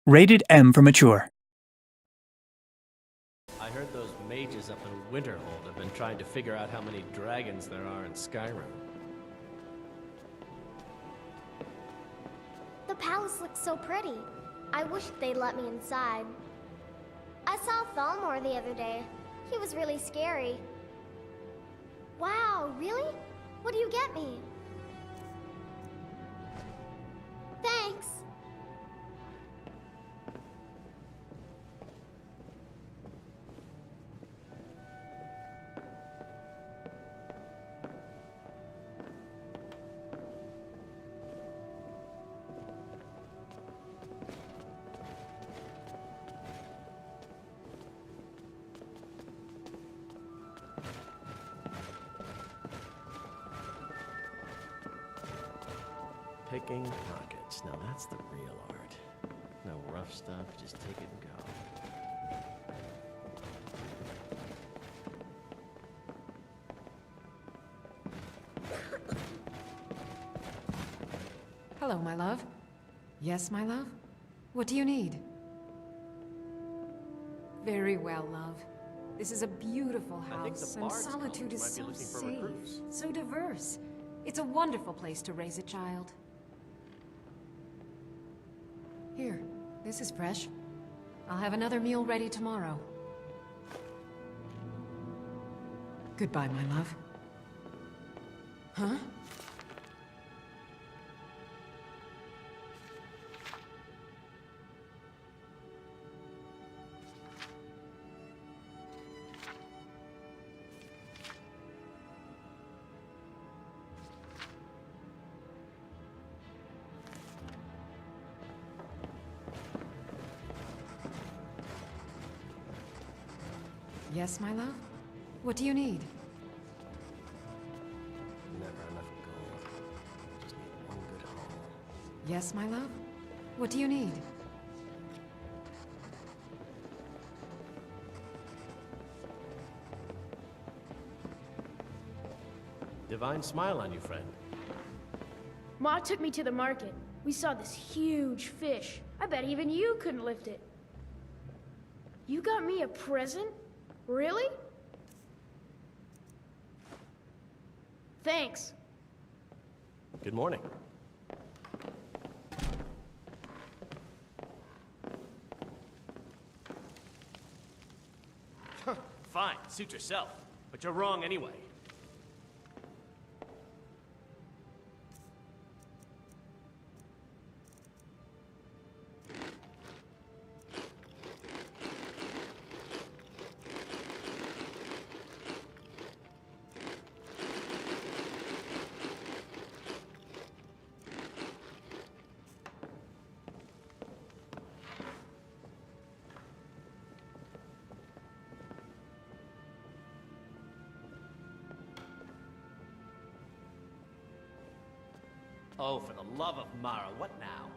Rated M for mature. I heard those mages up in Winterhold have been trying to figure out how many dragons there are in Skyrim. The palace looks so pretty. I wish they'd let me inside. I saw Thalmor the other day. He was really scary. Wow, really? What do you get me? Thanks. Picking pockets. Now that's the real art. No rough stuff, just take it and go. Hello, my love. Yes, my love? What do you need? Very well, love. This is a beautiful house, and Solitude is so safe, so diverse. It's a wonderful place to raise a child. Here, this is fresh. I'll have another meal ready tomorrow. Goodbye, my love. Huh? Yes, my love? What do you need? Never enough gold. Just need one good haul. Yes, my love? What do you need? Divine smile on you, friend. Ma took me to the market. We saw this huge fish. I bet even you couldn't lift it. You got me a present? Really? Thanks. Good morning. Fine, suit yourself. But you're wrong anyway. Oh, for the love of Mara, what now?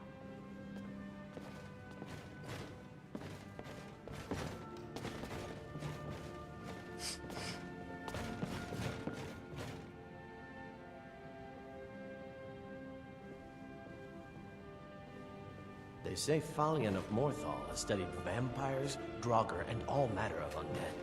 They say Falion of Morthal has studied vampires, Draugr, and all manner of undead.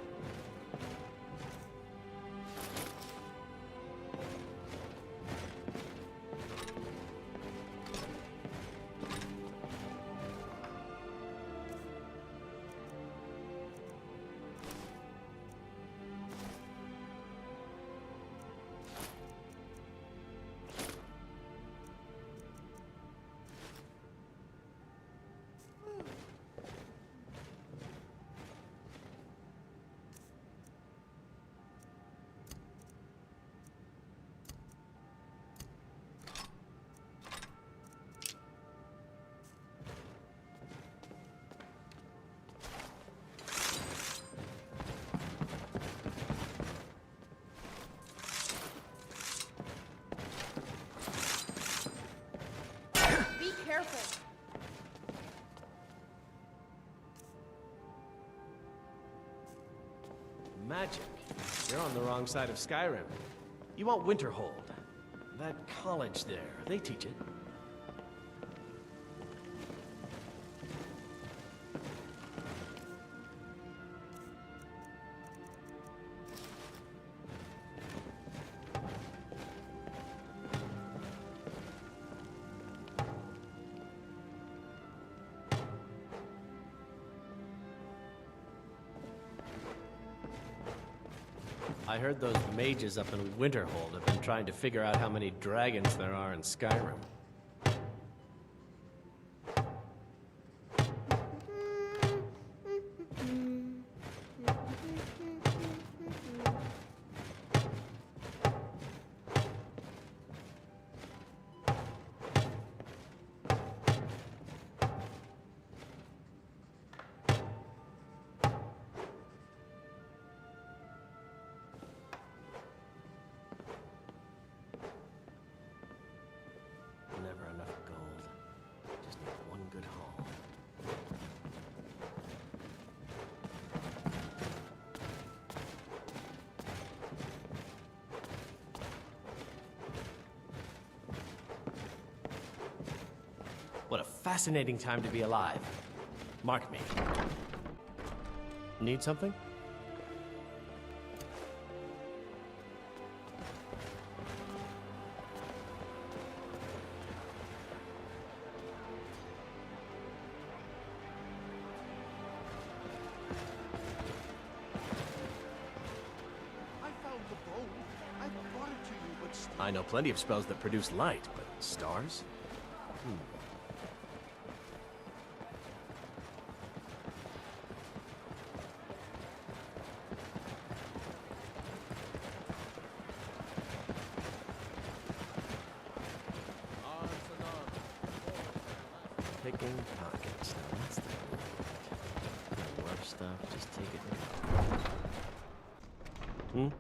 Careful. Magic. You're on the wrong side of Skyrim. You want Winterhold. That college there, they teach it. I heard those mages up in Winterhold have been trying to figure out how many dragons there are in Skyrim. Never enough gold. Just need one good haul. What a fascinating time to be alive. Mark me. Need something? I know plenty of spells that produce light, but stars? Picking pockets. Now that's the word. No rough stuff, just take it and go.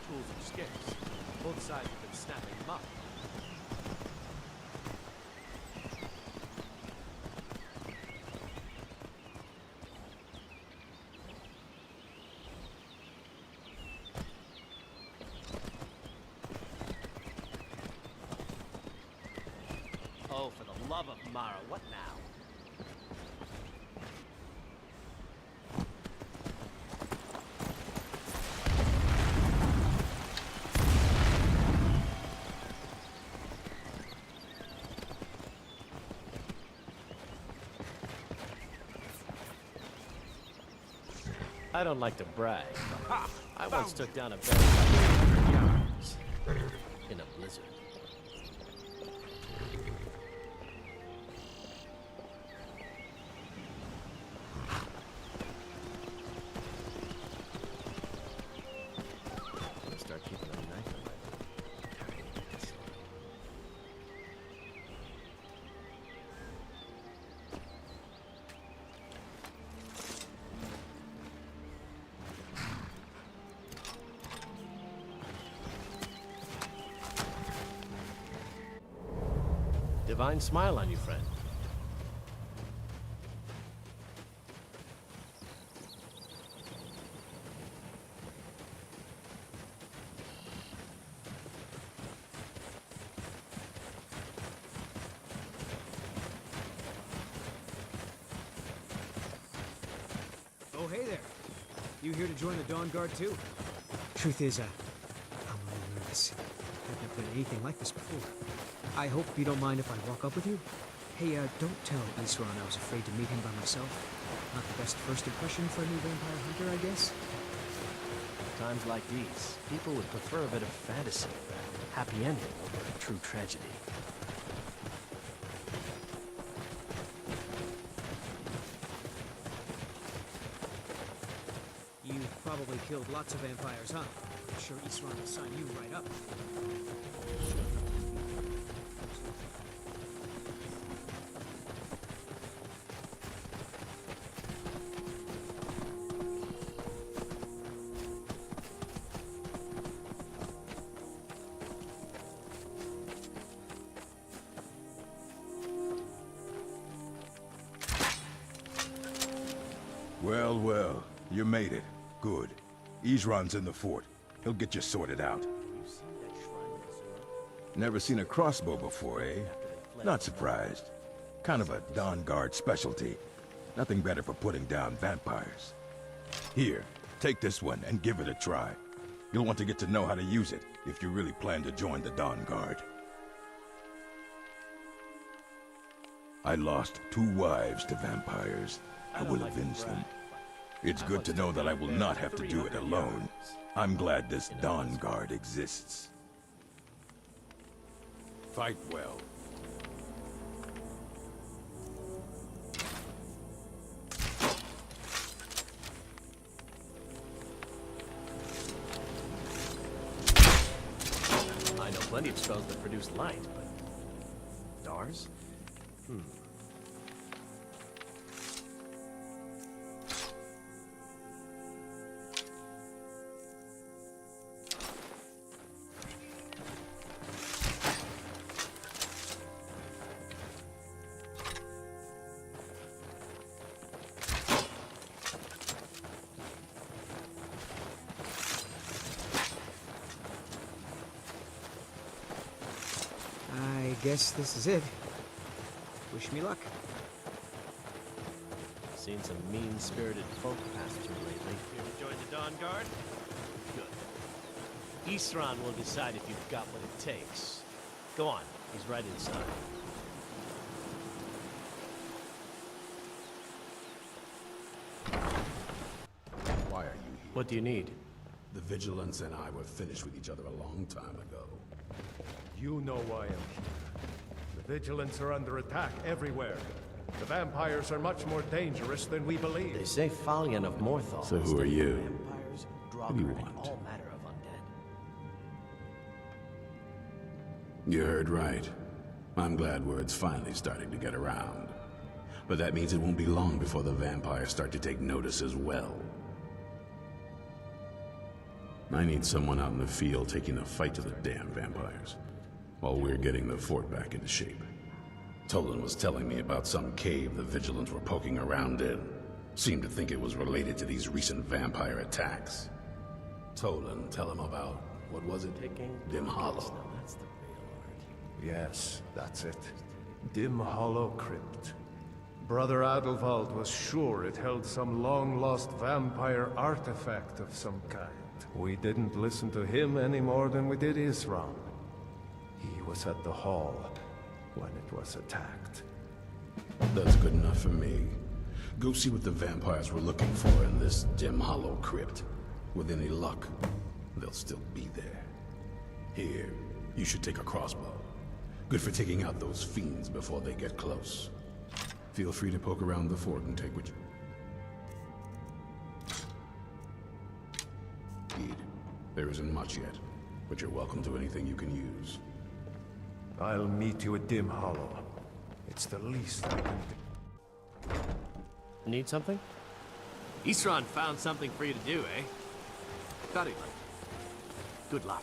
Tools are scarce. Both sides have been snapping them up. Oh, for the love of Mara, what now? I don't like to brag, but I once took down a bear by 100 yards in a blizzard. I'm gonna start keeping a knife in my pocket. Divine smile on you, friend. Oh, hey there. You here to join the Dawnguard too? Truth is, I'm a little nervous. I've never done anything like this before. I hope you don't mind if I walk up with you. Hey, don't tell Isran I was afraid to meet him by myself. Not the best first impression for a new vampire hunter, I guess. Times like these, people would prefer a bit of fantasy, a happy ending over a true tragedy. You've probably killed lots of vampires, huh? I'm sure Isran will sign you right up. Well, well, you made it. Good. Isran's in the fort. He'll get you sorted out. Never seen a crossbow before, eh? Not surprised. Kind of a Dawnguard specialty. Nothing better for putting down vampires. Here, take this one and give it a try. You'll want to get to know how to use it if you really plan to join the Dawnguard. I lost 2 wives to vampires. I will avenge them. It's good to know that I will not have to do it alone. I'm glad this Dawnguard exists. Fight well. I know plenty of spells that produce light, but... stars? I guess this is it. Wish me luck. Seen some mean-spirited folk pass through lately. Here to join the Dawnguard? Good. Isran will decide if you've got what it takes. Go on, he's right inside. Why are you here? What do you need? The Vigilance and I were finished with each other a long time ago. You know why I'm here. The Vigilants are under attack everywhere. The vampires are much more dangerous than we believe. They say Falion of Morthal. So who are you? Vampires, What do you Dawnguard, and want? all manner of undead. You heard right. I'm glad word's finally starting to get around. But that means it won't be long before the vampires start to take notice as well. I need someone out in the field taking the fight to the damn vampires, while we're getting the fort back into shape. Tolan was telling me about some cave the Vigilants were poking around in. Seemed to think it was related to these recent vampire attacks. Tolan, tell him about, what was it? Dim Hollow. Now that's the real art. Yes, that's it. Dim Hollow Crypt. Brother Adelwald was sure it held some long-lost vampire artifact of some kind. We didn't listen to him any more than we did Isran. He was at the hall when it was attacked. That's good enough for me. Go see what the vampires were looking for in this Dim Hollow Crypt. With any luck, they'll still be there. Here, you should take a crossbow. Good for taking out those fiends before they get close. Feel free to poke around the fort and take what you... Indeed, there isn't much yet, but you're welcome to anything you can use. I'll meet you at Dim Hollow. It's the least I can do. Need something? Isran found something for you to do, eh? Thought he might. Good luck.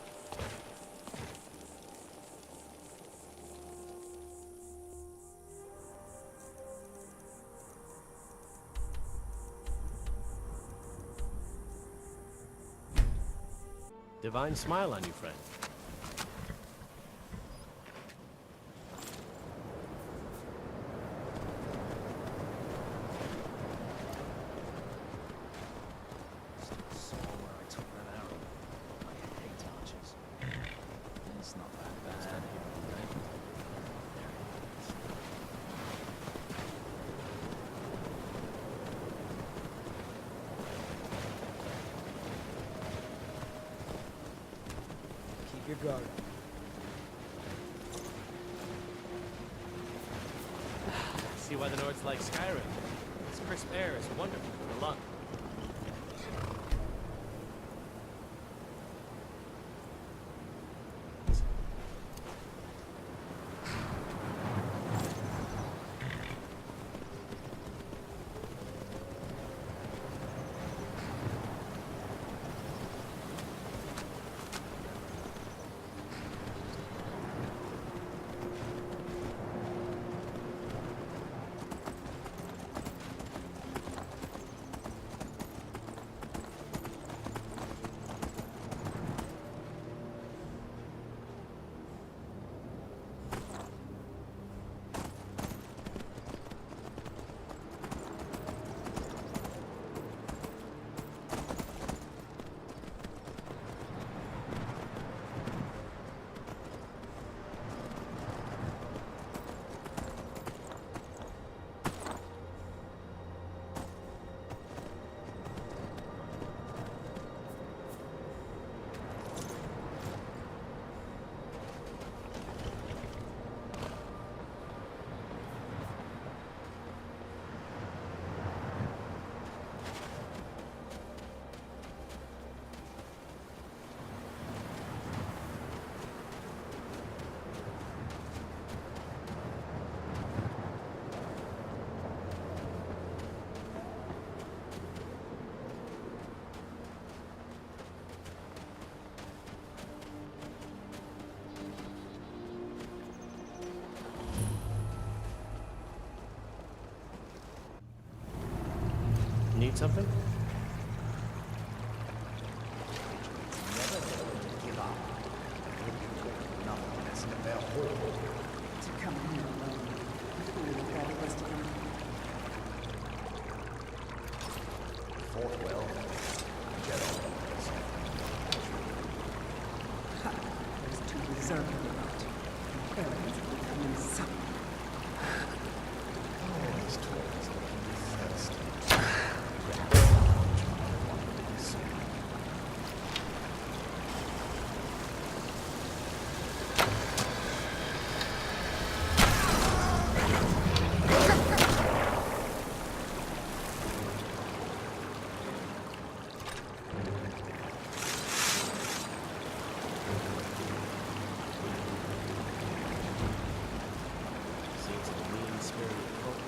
Divine smile on you, friend. Your guard. See why the Nords like Skyrim. This crisp air is wonderful for the lungs. Need something? To come here alone. Who would have gathered us together? Fought well. Get on. Ha! There's too deserving about it. Arrogance is becoming something. These toys looking thirsty. Seems a mean-spirited cult.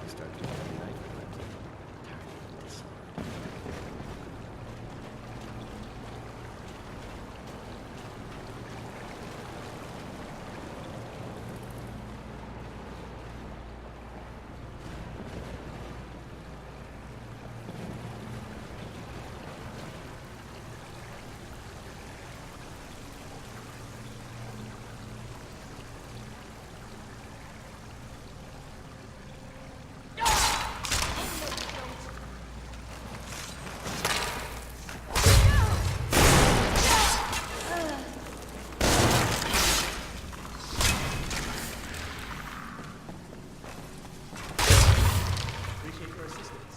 Start doing the night hunting. Tired of this. Appreciate your assistance.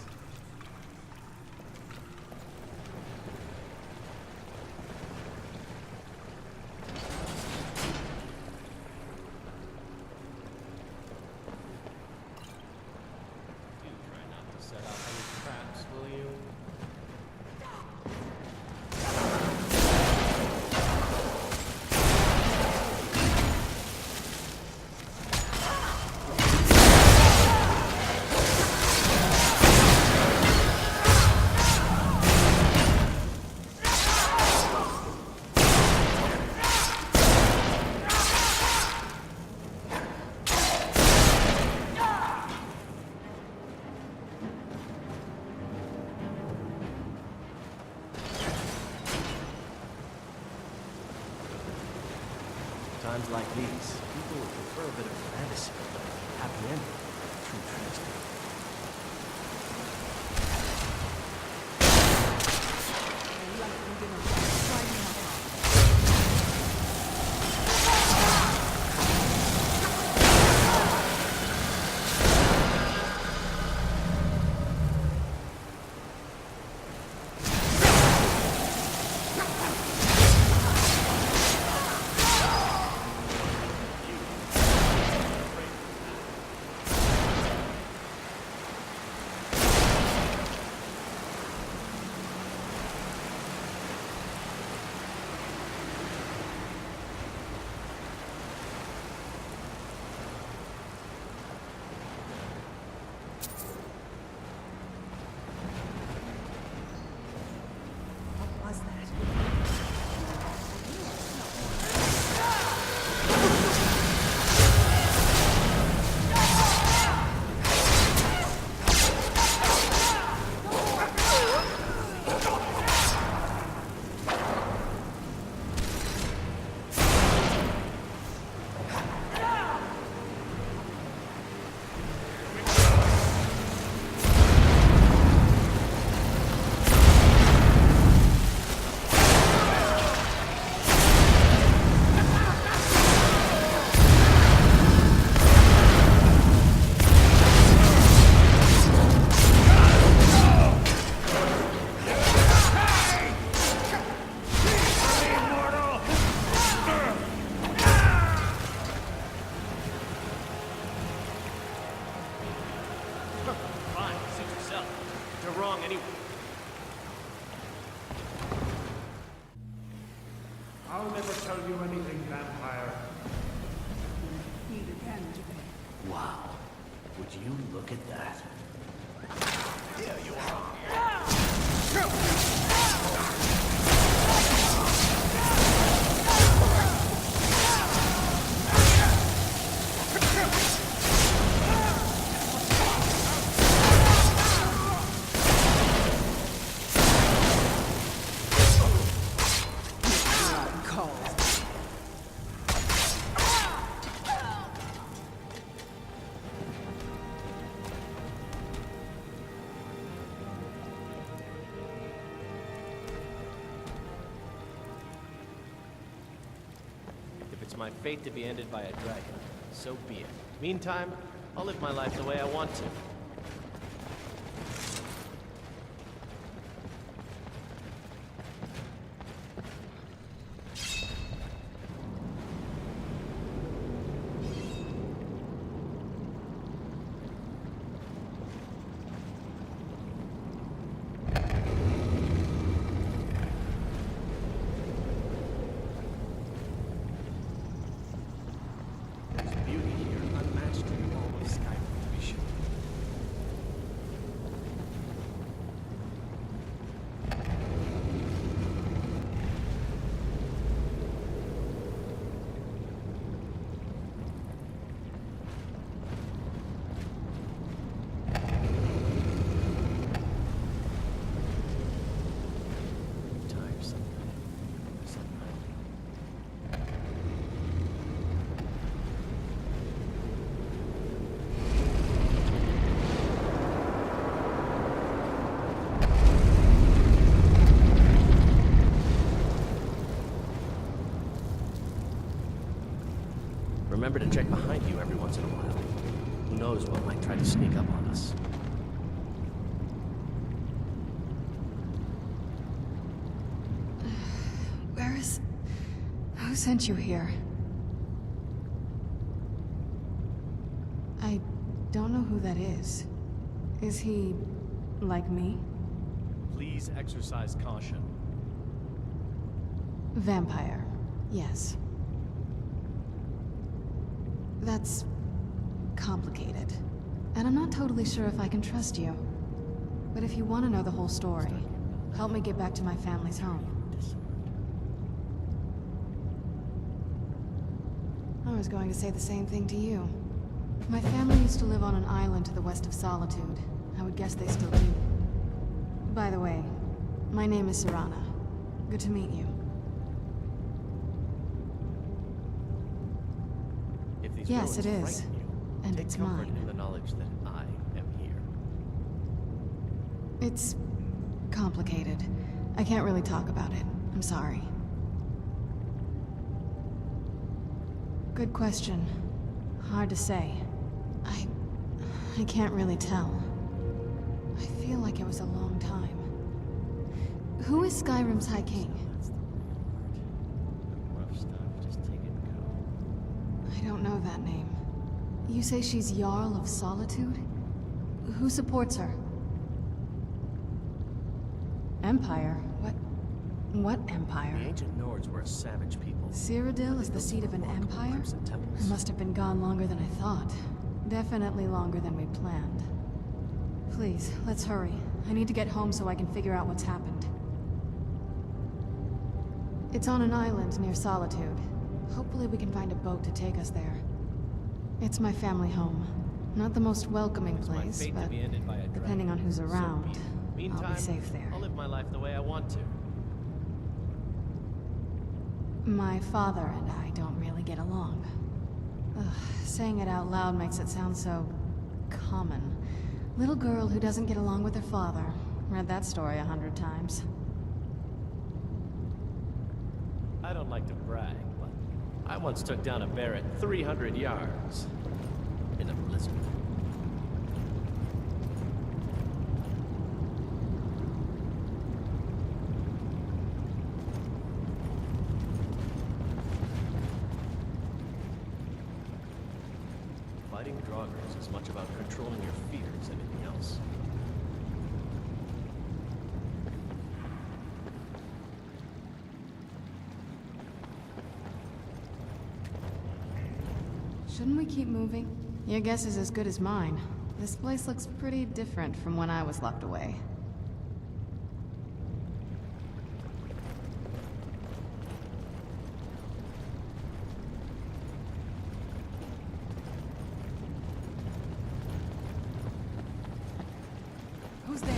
You try not to set out any traps, will you? Times like these, people would prefer a bit of fantasy, happy ending, true tragedy. sell you anything, vampire? Eat again today. Wow. Would you look at that? Here you are. It's my fate to be ended by a dragon. So be it. Meantime, I'll live my life the way I want to. Remember to check behind you every once in a while. Who knows what might try to sneak up on us. Who sent you here? I don't know who that is. Is he like me? Please exercise caution. Vampire, yes. That's complicated. And I'm not totally sure if I can trust you. But if you want to know the whole story, help me get back to my family's home. I was going to say the same thing to you. My family used to live on an island to the west of Solitude. I would guess they still do. By the way, my name is Serana. Good to meet you. If these Yes, it ruins is. frighten you, And take it's comfort mine. in the knowledge that I am here. It's complicated. I can't really talk about it. I'm sorry. Good question. Hard to say. I can't really tell. I feel like it was a long time. Who is Skyrim's High King? That's the part. Rough stuff. Just take it and go. I don't know that name. You say she's Jarl of Solitude? Who supports her? Empire? What empire? The ancient Nords were a savage people. Cyrodiil is the seat of an empire? Crimson temples. It must have been gone longer than I thought. Definitely longer than we planned. Please, let's hurry. I need to get home so I can figure out what's happened. It's on an island near Solitude. Hopefully we can find a boat to take us there. It's my family home. Not the most welcoming It's my place, fate to but be ended by a depending on dragon. who's So around, be it. I'll Meantime, be safe there. I'll live my life the way I want to. My father and I don't really get along. Ugh, saying it out loud makes it sound so common. Little girl who doesn't get along with her father. Read that story 100 times. I don't like to brag, but I once took down a bear at 300 yards in a blizzard. Fighting Draugrs is as much about controlling your fear as anything else. Shouldn't we keep moving? Your guess is as good as mine. This place looks pretty different from when I was locked away. Who's there?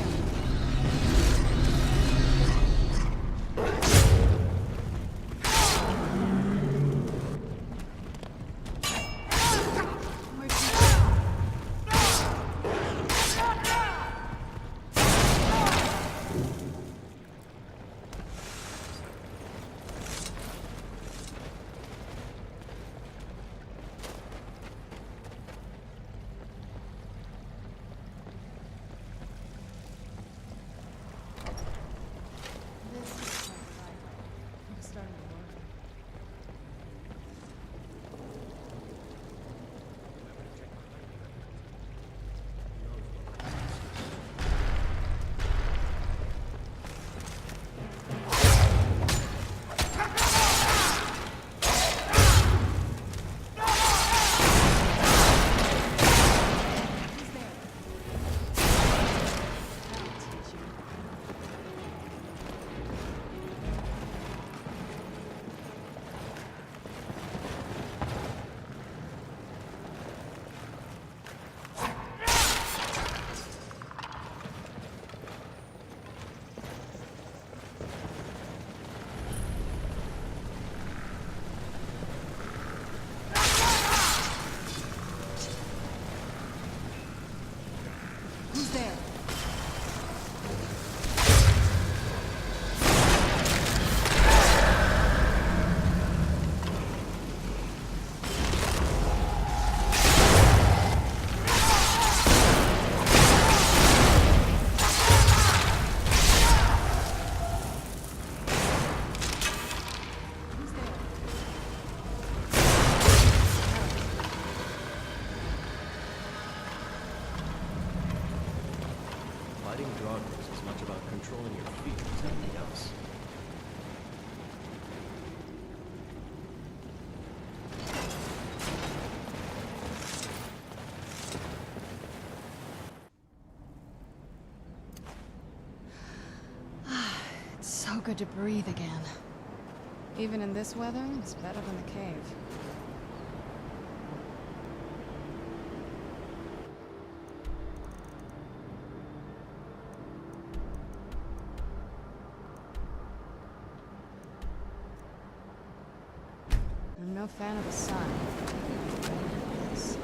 Fighting Dawnguard is as much about controlling your feet as anything else. It's so good to breathe again. Even in this weather, it's better than the cave. I'm no fan of the sun. Yes.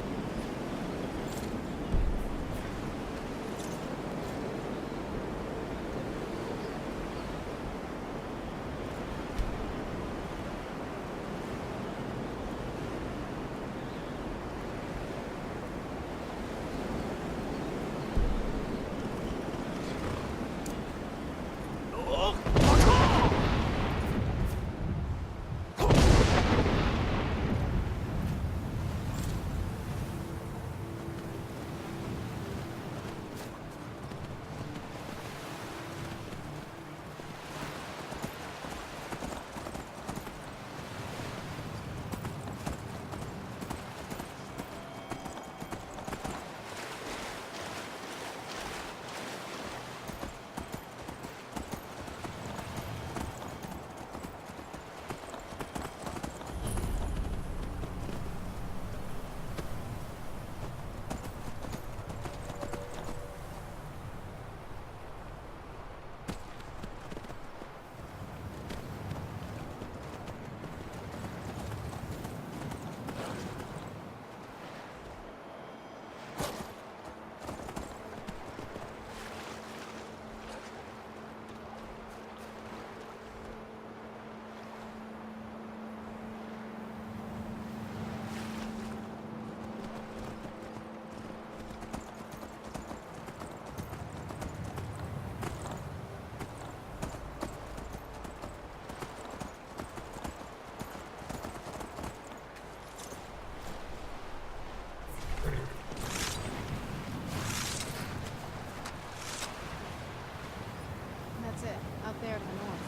That's it, out there to the north.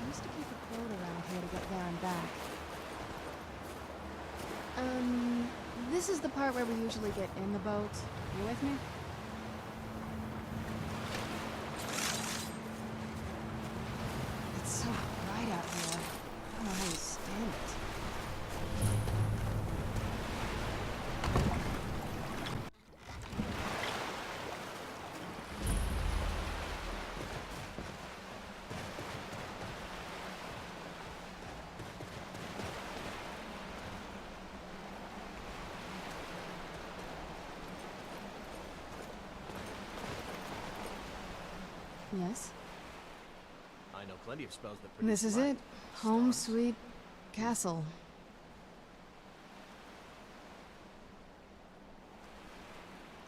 I used to keep a boat around here to get there and back. This is the part where we usually get in the boat. You with me? It's so bright out here. I don't know how you stand it. Yes? I know plenty of spells that produce This is light. it. Home sweet castle.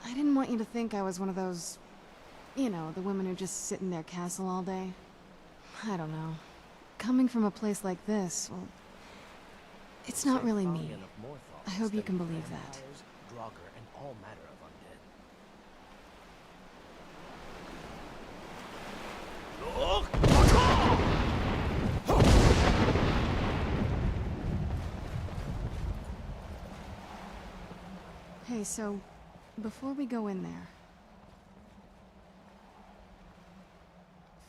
I didn't want you to think I was one of those, you know, the women who just sit in their castle all day. I don't know. Coming from a place like this, well, it's not really me. I hope you can believe that. Draugr, and all matter of undead. Hey, so, before we go in there...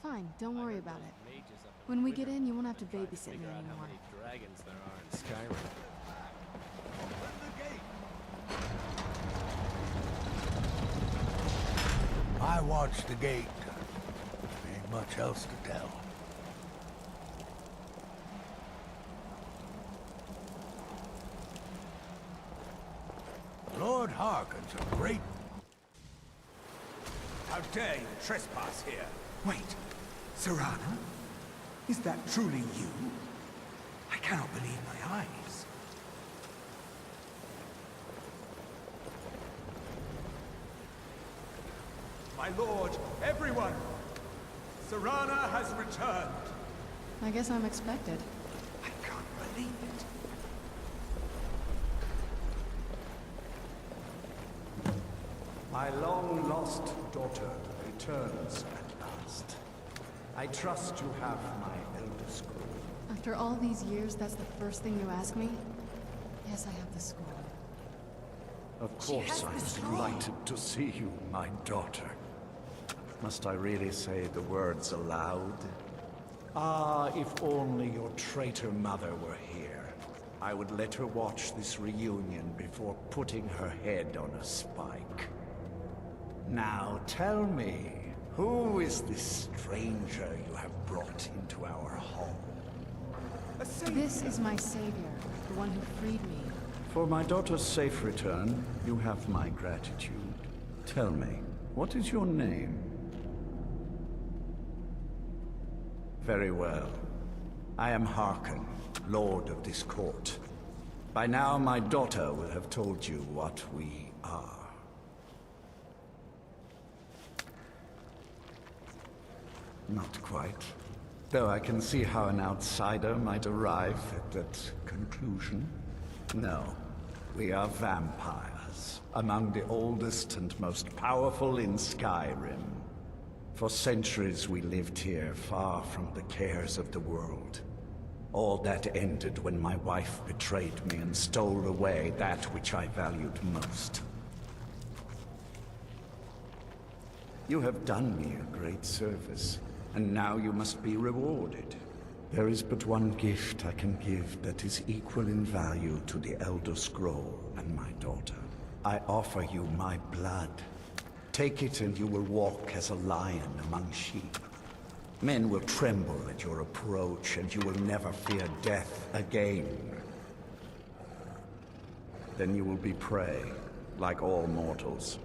Fine, don't worry about it. When we get in, you won't have to babysit me anymore. Dragons there are in Skyrim. I watched the gate. Ain't much else to tell. Lord Harkon's a great... How dare you trespass here? Wait, Serana? Is that truly you? I cannot believe my eyes. My lord, everyone! Serana has returned! I guess I'm expected. I can't believe it. My long-lost daughter returns at last. I trust you have my Elder Scroll. After all these years, that's the first thing you ask me? Yes, I have the scroll. Of course I was delighted to see you, my daughter. Must I really say the words aloud? Ah, if only your traitor mother were here. I would let her watch this reunion before putting her head on a spike. Now tell me, who is this stranger you have brought into our home? This is my savior, the one who freed me. For my daughter's safe return, you have my gratitude. Tell me, what is your name? Very well. I am Harkon, Lord of this court. By now, my daughter will have told you what we are. Not quite. Though I can see how an outsider might arrive at that conclusion. No, we are vampires, among the oldest and most powerful in Skyrim. For centuries we lived here, far from the cares of the world. All that ended when my wife betrayed me and stole away that which I valued most. You have done me a great service, and now you must be rewarded. There is but one gift I can give that is equal in value to the Elder Scroll and my daughter. I offer you my blood. Take it and you will walk as a lion among sheep. Men will tremble at your approach and you will never fear death again. Then you will be prey, like all mortals.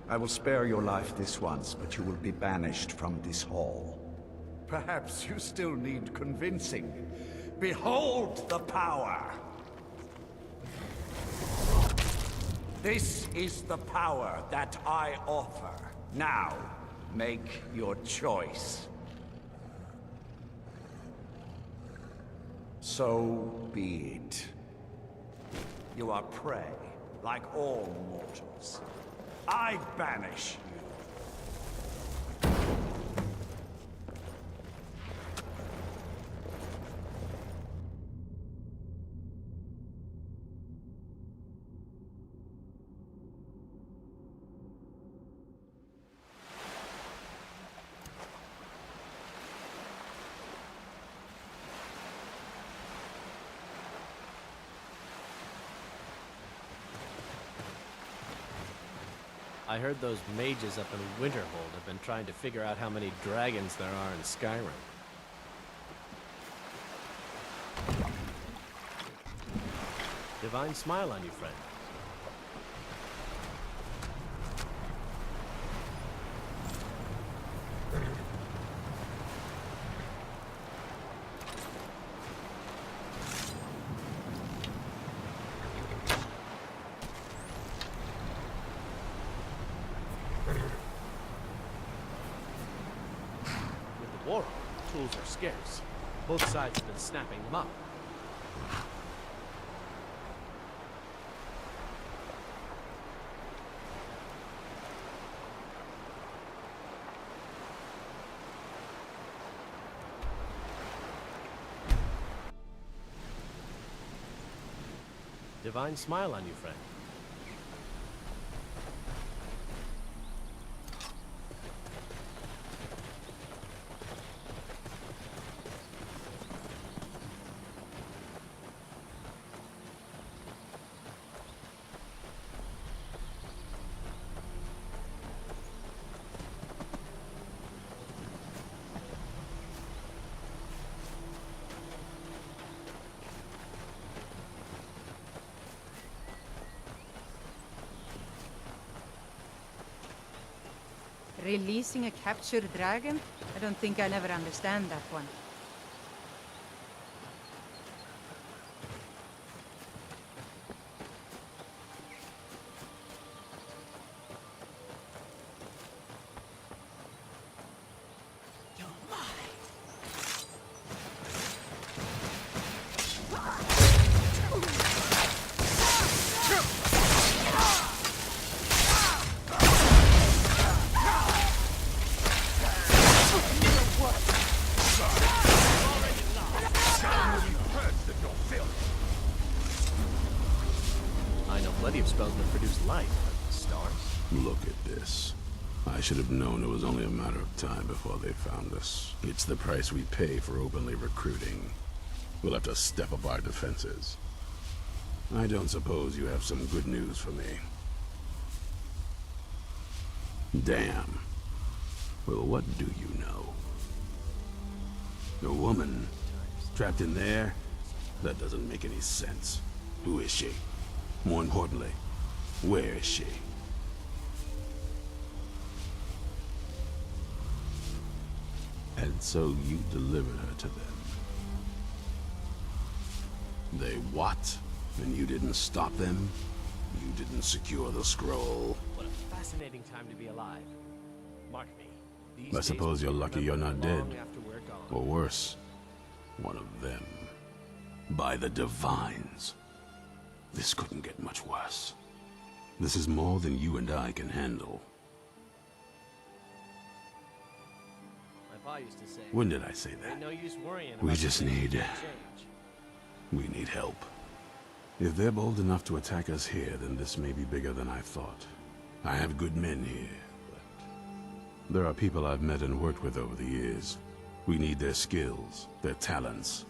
I will spare your life this once, but you will be banished from this hall. Perhaps you still need convincing. Behold the power! This is the power that I offer. Now, make your choice. So be it. You are prey, like all mortals. I banish you. I heard those mages up in Winterhold have been trying to figure out how many dragons there are in Skyrim. Divine smile on you, friend. With the war, tools are scarce. Both sides have been snapping them up. Divine smile on you, friend. Releasing a captured dragon? I don't think I'll ever understand that one. Plenty of spells that produce light, but stars? Look at this. I should have known it was only a matter of time before they found us. It's the price we pay for openly recruiting. We'll have to step up our defenses. I don't suppose you have some good news for me. Damn. Well, what do you know? A woman? Trapped in there? That doesn't make any sense. Who is she? More importantly, where is she? And so you delivered her to them. They what? And you didn't stop them? You didn't secure the scroll? What a fascinating time to be alive. Mark me. These I suppose you're lucky you're not dead. After we're gone. Or worse, one of them. By the Divines. This couldn't get much worse. This is more than you and I can handle. My pa used to say, When did I say that? ain't no use worrying We about just the things need... that change. We need help. If they're bold enough to attack us here, then this may be bigger than I thought. I have good men here, but... There are people I've met and worked with over the years. We need their skills, their talents,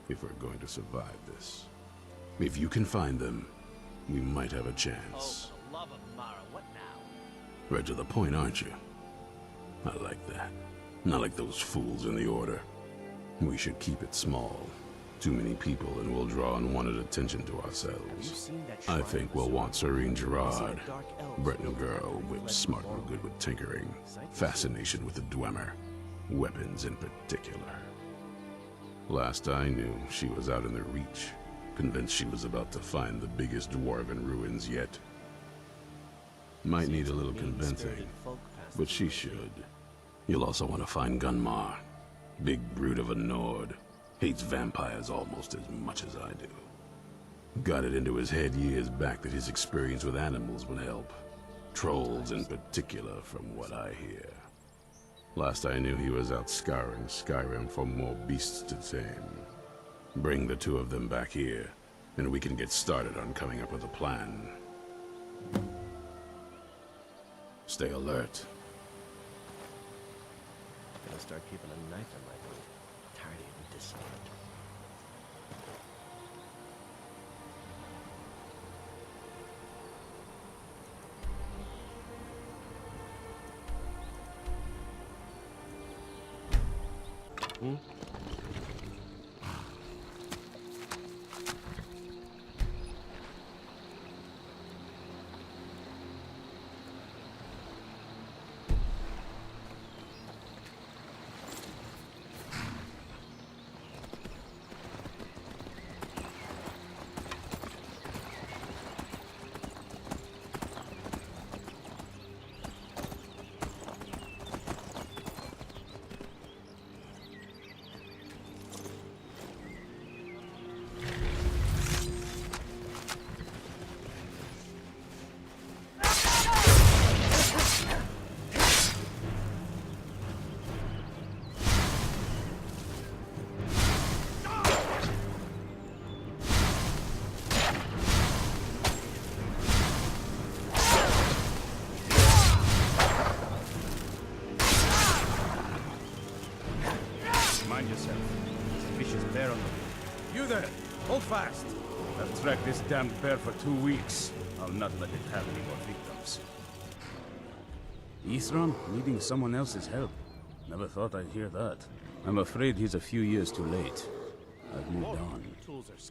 if we're going to survive this. If you can find them, we might have a chance. Oh, for the love of Mara, what now? Right to the point, aren't you? I like that. Not like those fools in the Order. We should keep it small. Too many people and we'll draw unwanted attention to ourselves. I think we'll want Serene Gerard. Breton girl, whip smart and good with tinkering. Fascination with the Dwemer. Weapons in particular. Last I knew, she was out in the Reach. Convinced she was about to find the biggest dwarven ruins yet. Might need a little convincing, but she should. You'll also want to find Gunmar. Big brute of a Nord. Hates vampires almost as much as I do. Got it into his head years back that his experience with animals would help. Trolls in particular, from what I hear. Last I knew he was out scouring Skyrim for more beasts to tame. Bring the two of them back here, and we can get started on coming up with a plan. Stay alert. Gotta start keeping a knife in my boot. Tired of being disarmed. Hmm? Mind yourself. There's a vicious bear on the way. You there! Hold fast! I've tracked this damned bear for 2 weeks. I'll not let it have any more victims. Isran needing someone else's help. Never thought I'd hear that. I'm afraid he's a few years too late. I've moved on.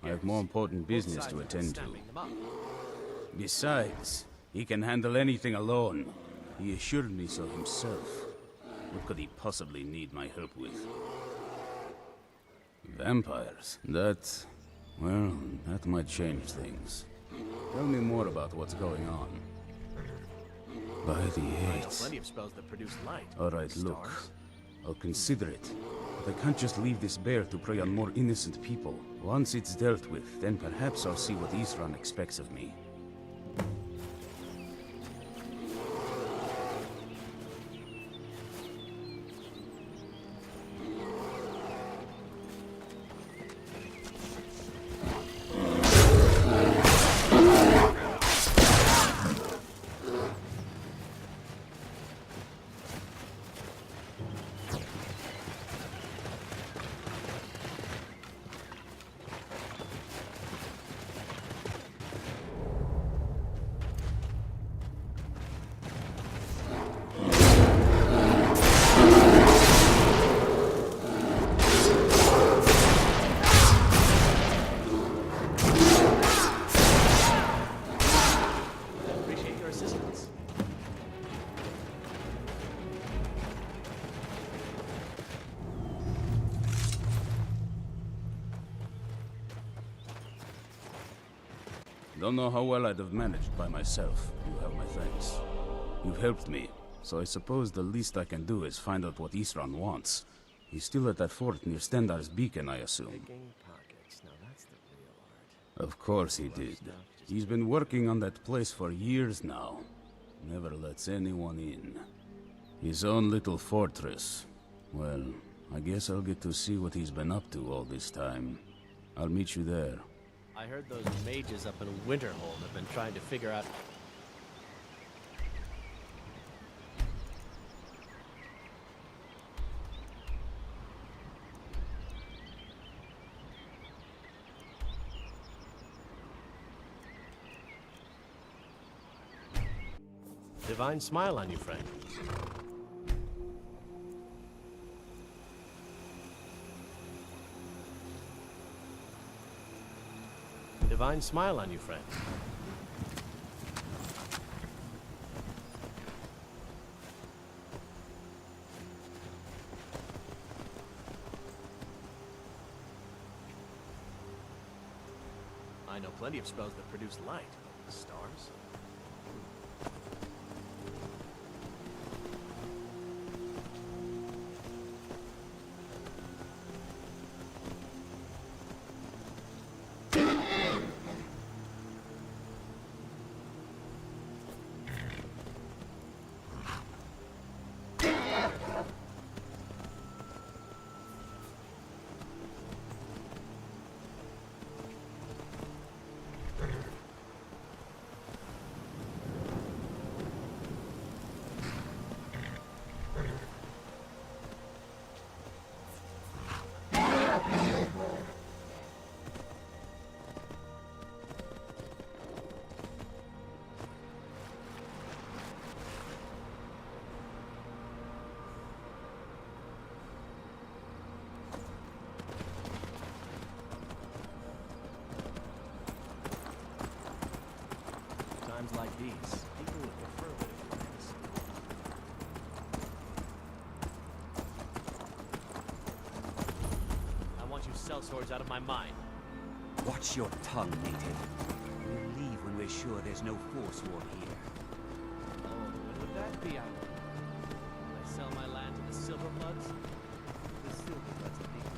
I have more important business to attend to. Besides, he can handle anything alone. He assured me so himself. What could he possibly need my help with? Vampires? That might change things. Tell me more about what's going on. By the eight. Plenty of spells that produce light. Alright, look. I'll consider it. But I can't just leave this bear to prey on more innocent people. Once it's dealt with, then perhaps I'll see what Isran expects of me. Don't know how well I'd have managed by myself. You have my thanks. You've helped me, so I suppose the least I can do is find out what Isran wants. He's still at that fort near Stendar's beacon, I assume. Pockets. Now that's the real art. Of course he did. He's been working on that place for years now. Never lets anyone in. His own little fortress. Well, I guess I'll get to see what he's been up to all this time. I'll meet you there. I heard those mages up in Winterhold have been trying to figure out... Divine smile on you, friend. Divine smile on you, friend. I know plenty of spells that produce light. Stars? sellswords out of my mind. Watch your tongue, native. We'll leave when we're sure there's no force war here. Oh, when would that be, Would I sell my land to the Silverbloods? The Silverbloods, indeed.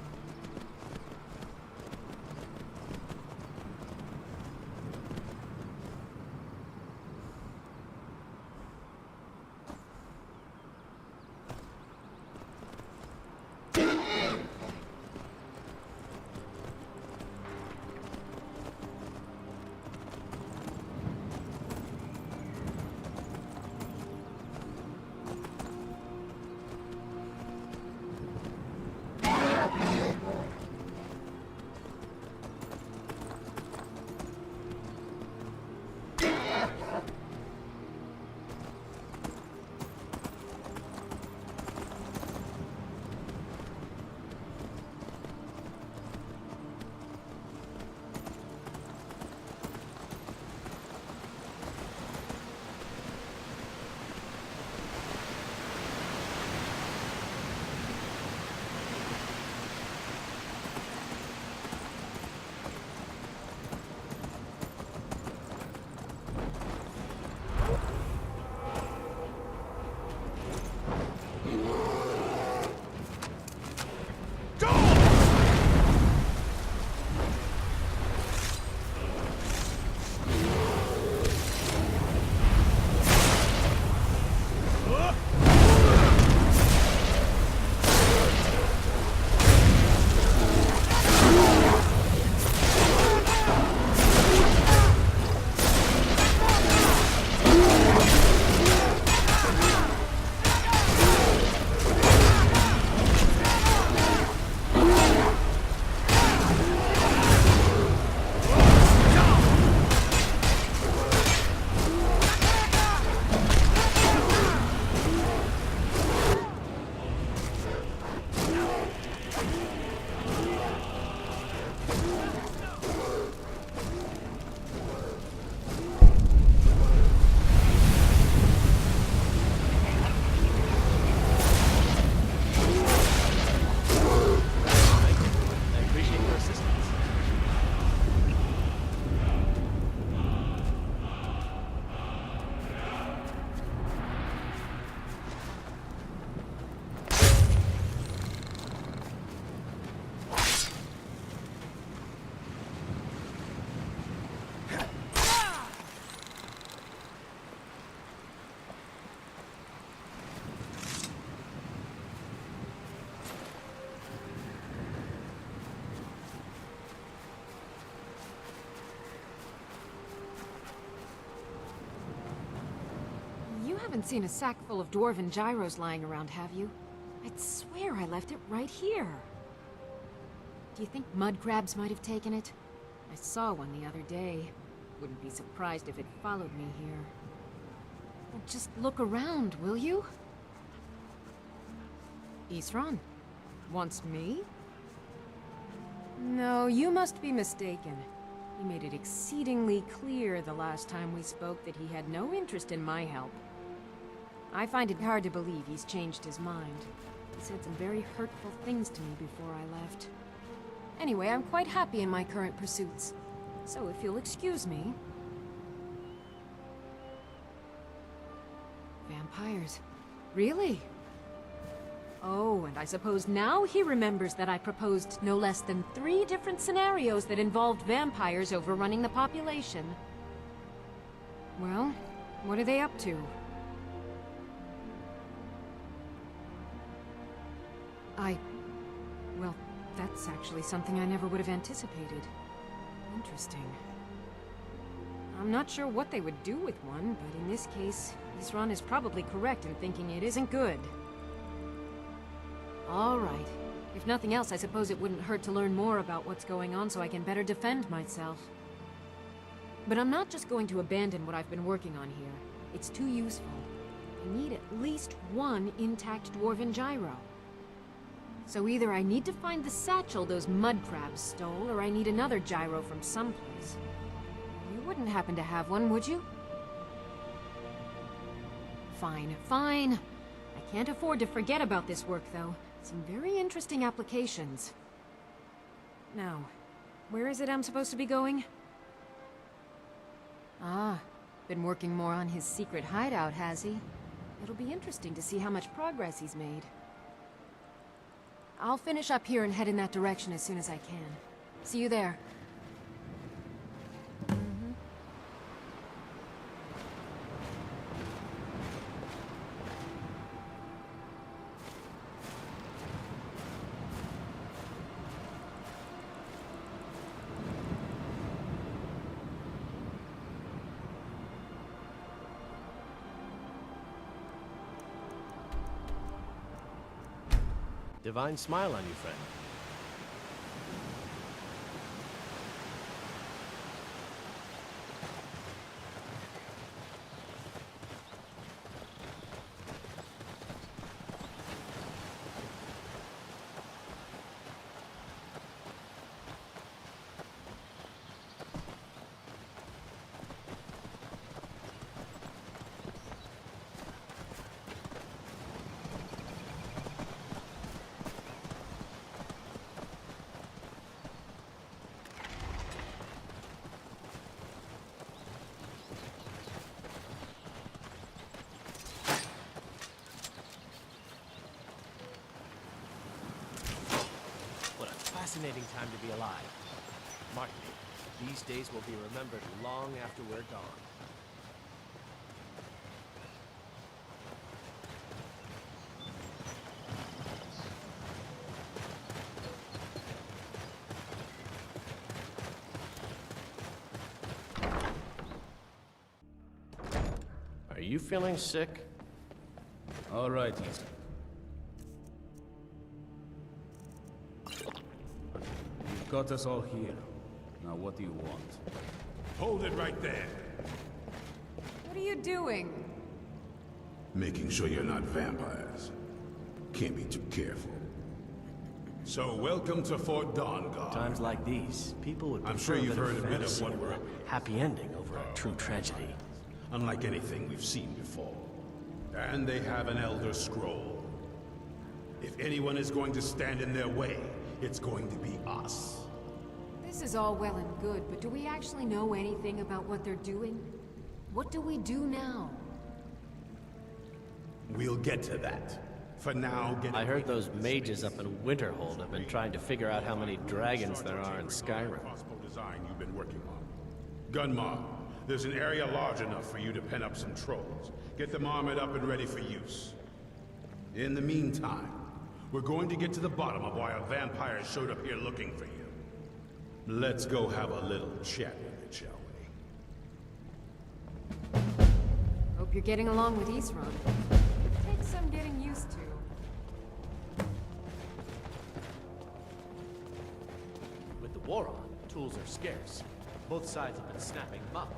You haven't seen a sack full of dwarven gyros lying around, have you? I'd swear I left it right here. Do you think mud crabs might have taken it? I saw one the other day. Wouldn't be surprised if it followed me here. Well, just look around, will you? Isran? Wants me? No, you must be mistaken. He made it exceedingly clear the last time we spoke that he had no interest in my help. I find it hard to believe he's changed his mind. He said some very hurtful things to me before I left. Anyway, I'm quite happy in my current pursuits. So if you'll excuse me... Vampires. Really? Oh, and I suppose now he remembers that I proposed no less than 3 different scenarios that involved vampires overrunning the population. Well, what are they up to? Well, that's actually something I never would have anticipated. Interesting. I'm not sure what they would do with one, but in this case, Isran is probably correct in thinking it isn't good. All right. If nothing else, I suppose it wouldn't hurt to learn more about what's going on so I can better defend myself. But I'm not just going to abandon what I've been working on here. It's too useful. I need at least 1 intact dwarven gyro. So either I need to find the satchel those mud crabs stole, or I need another gyro from someplace. You wouldn't happen to have one, would you? Fine, fine. I can't afford to forget about this work, though. Some very interesting applications. Now, where is it I'm supposed to be going? Ah, been working more on his secret hideout, has he? It'll be interesting to see how much progress he's made. I'll finish up here and head in that direction as soon as I can. See you there. Divine smile on you, friend. Fascinating time to be alive. Mark me, these days will be remembered long after we're gone. Are you feeling sick? All right, Ethan. Got us all here. Now what do you want? Hold it right there. What are you doing? Making sure you're not vampires. Can't be too careful. So welcome to Fort Dawnguard. Times like these, people would I'm sure prefer you've a heard a bit of fantasy what we're up happy ending over a true tragedy. Unlike anything we've seen before. And they have an Elder Scroll. If anyone is going to stand in their way, it's going to be us. This is all well and good, but do we actually know anything about what they're doing? What do we do now? We'll get to that. For now, I heard those mages up in Winterhold have been trying to figure out how many dragons there are in Skyrim. Possible design you've been working on. Gunmar, there's an area large enough for you to pen up some trolls. Get them armored up and ready for use. In the meantime, we're going to get to the bottom of why a vampire showed up here looking for you. Let's go have a little chat with it, shall we? Hope you're getting along with Isran. Takes some getting used to. With the war on, tools are scarce. Both sides have been snapping them up.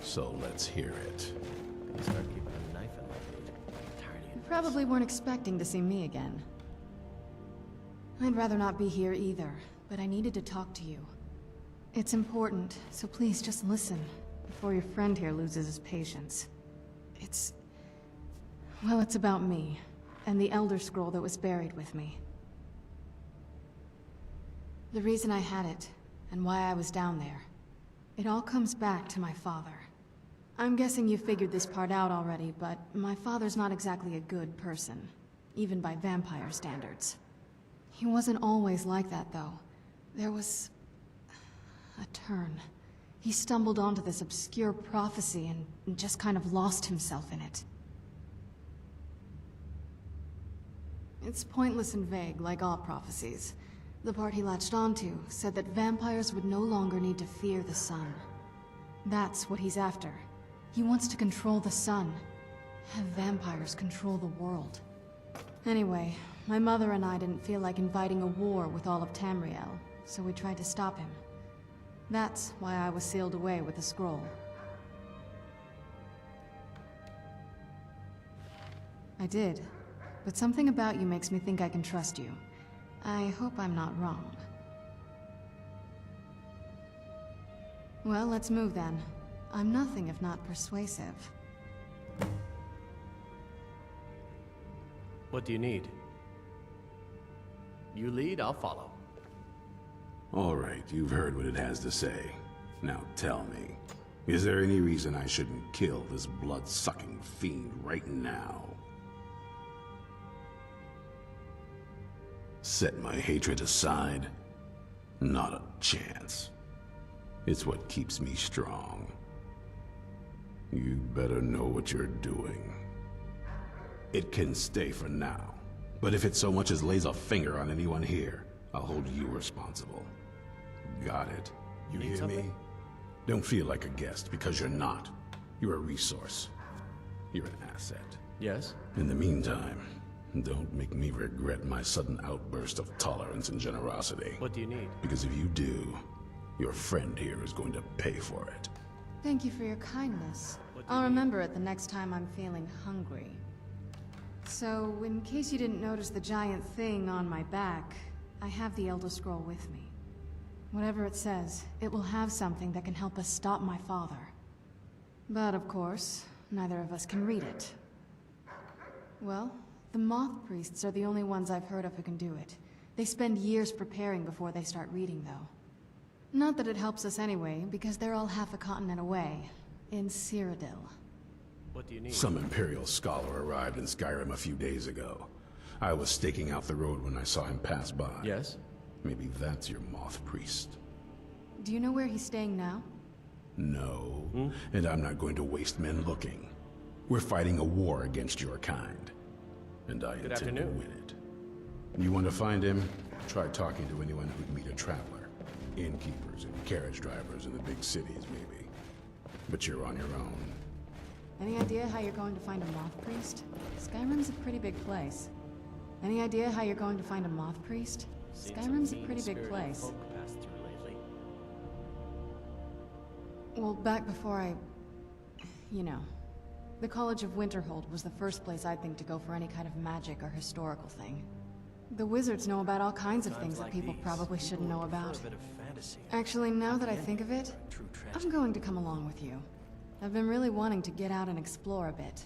So let's hear it. Gonna start keeping a knife in my feet. You probably weren't expecting to see me again. I'd rather not be here either, but I needed to talk to you. It's important, so please just listen, before your friend here loses his patience. Well, it's about me, and the Elder Scroll that was buried with me. The reason I had it, and why I was down there. It all comes back to my father. I'm guessing you figured this part out already, but my father's not exactly a good person, even by vampire standards. He wasn't always like that, though. There was a turn. He stumbled onto this obscure prophecy and just kind of lost himself in it. It's pointless and vague, like all prophecies. The part he latched onto said that vampires would no longer need to fear the sun. That's what he's after. He wants to control the sun. Have vampires control the world. Anyway, my mother and I didn't feel like inviting a war with all of Tamriel, so we tried to stop him. That's why I was sealed away with the scroll. I did, but something about you makes me think I can trust you. I hope I'm not wrong. Well, let's move then. I'm nothing if not persuasive. What do you need? You lead, I'll follow. All right, you've heard what it has to say. Now tell me, is there any reason I shouldn't kill this blood-sucking fiend right now? Set my hatred aside? Not a chance. It's what keeps me strong. You'd better know what you're doing. It can stay for now, but if it so much as lays a finger on anyone here, I'll hold you responsible. Got it? You Need hear something? me? Don't feel like a guest, because you're not. You're a resource. You're an asset. Yes? In the meantime, don't make me regret my sudden outburst of tolerance and generosity. What do you need? Because if you do, your friend here is going to pay for it. Thank you for your kindness. I'll remember it the next time I'm feeling hungry. So, in case you didn't notice the giant thing on my back, I have the Elder Scroll with me. Whatever it says, it will have something that can help us stop my father. But of course, neither of us can read it. Well, the Moth Priests are the only ones I've heard of who can do it. They spend years preparing before they start reading, though. Not that it helps us anyway, because they're all half a continent away, in Cyrodiil. What do you need? Some Imperial scholar arrived in Skyrim a few days ago. I was staking out the road when I saw him pass by. Yes? Maybe that's your Moth Priest. Do you know where he's staying now? No, and I'm not going to waste men looking. We're fighting a war against your kind, and I intend to win it. You want to find him? Try talking to anyone who'd meet a traveler. Innkeepers and carriage drivers in the big cities, maybe. But you're on your own. Any idea how you're going to find a Moth Priest? Skyrim's a pretty big place. Any idea how you're going to find a Moth Priest? Skyrim's a pretty big place. Well, back before you know. The College of Winterhold was the first place I'd think to go for any kind of magic or historical thing. The wizards know about all kinds of things that people probably shouldn't know about. Actually, now that I think of it, I'm going to come along with you. I've been really wanting to get out and explore a bit.